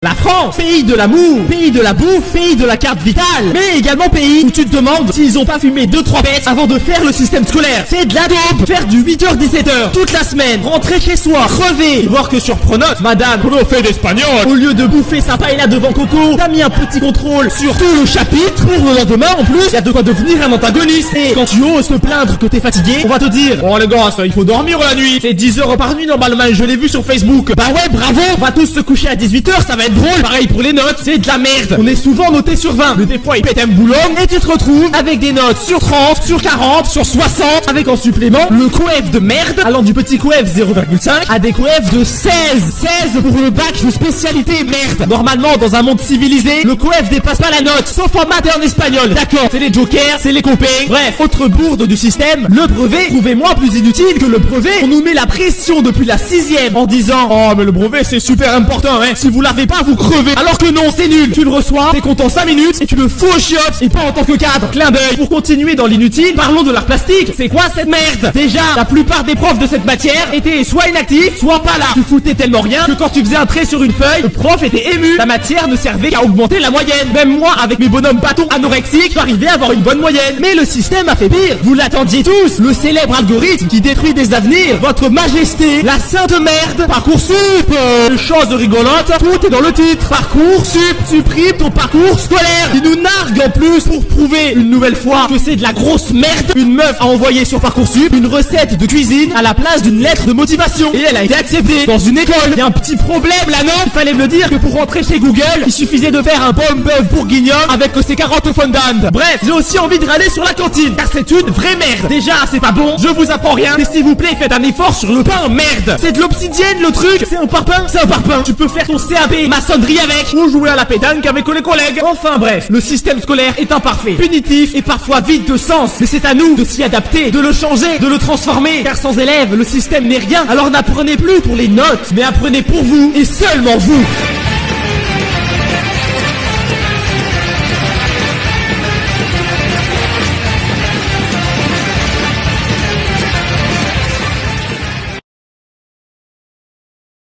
La France, pays de l'amour, pays de la bouffe, pays de la carte vitale, mais également pays où tu te demandes s'ils ont pas fumé 2-3 pets avant de faire le système scolaire. C'est de la dope. Faire du 8h-17h toute la semaine, rentrer chez soi, crever, voir que sur Pronote, madame, profe d'espagnol, au lieu de bouffer sa paella devant Coco, t'as mis un petit contrôle sur tout le chapitre, pour le lendemain en plus, y a de quoi devenir un antagoniste. Et quand tu oses te plaindre que t'es fatigué, on va te dire, oh les gars, ça, il faut dormir la nuit, c'est 10 heures par nuit normalement, je l'ai vu sur Facebook. Bah ouais, bravo, on va tous se coucher à 18h, ça va être drôle. Pareil pour les notes, c'est de la merde. On est souvent noté sur 20, mais des fois ils pètent un boulot et tu te retrouves avec des notes sur 30, sur 40, sur 60, avec en supplément le coef de merde, allant du petit coef 0,5 à des coefs de 16 pour le bac de spécialité merde. Normalement, dans un monde civilisé, le coef dépasse pas la note, sauf en maths et en espagnol. D'accord, c'est les jokers, c'est les copains. Bref, autre bourde du système, le brevet, trouvez-moi plus inutile que le brevet. On nous met la pression depuis la 6ème en disant, oh mais le brevet c'est super important, hein. Si vous l'avez pas, vous crevez. Alors que non, c'est nul. Tu le reçois, t'es content 5 minutes et tu le fous aux chiottes, et pas en tant que cadre. Clin d'œil. Pour continuer dans l'inutile, parlons de l'art plastique. C'est quoi cette merde? Déjà, la plupart des profs de cette matière étaient soit inactifs, soit pas là. Tu foutais tellement rien que quand tu faisais un trait sur une feuille, le prof était ému. La matière ne servait qu'à augmenter la moyenne. Même moi, avec mes bonhommes bâtons anorexiques, j'arrivais à avoir une bonne moyenne. Mais le système a fait pire. Vous l'attendiez tous. Le célèbre algorithme qui détruit des avenirs. Votre majesté, la sainte merde. Parcoursup. Chose rigolote, tout est dans le titre. Parcoursup supprime ton parcours scolaire. Ils nous narguent en plus pour prouver une nouvelle fois que c'est de la grosse merde. Une meuf a envoyé sur Parcoursup une recette de cuisine à la place d'une lettre de motivation. Et elle a été acceptée dans une école. Il y a un petit problème là, non? Il fallait me dire que pour rentrer chez Google, il suffisait de faire un pomme bœuf bourguignon avec ses carottes fondant. Bref, j'ai aussi envie de râler sur la cantine, car c'est une vraie merde. Déjà, c'est pas bon, je vous apprends rien, mais s'il vous plaît, faites un effort sur le pain, merde. C'est de l'obsidienne le truc. C'est un parpaing. C'est un parpaing. Tu peux faire ton CAP maçonnerie avec, ou jouer à la pétanque avec les collègues. Enfin bref, le système scolaire est imparfait, punitif et parfois vide de sens. Mais c'est à nous de s'y adapter, de le changer, de le transformer. Car sans élèves, le système n'est rien. Alors n'apprenez plus pour les notes, mais apprenez pour vous et seulement vous.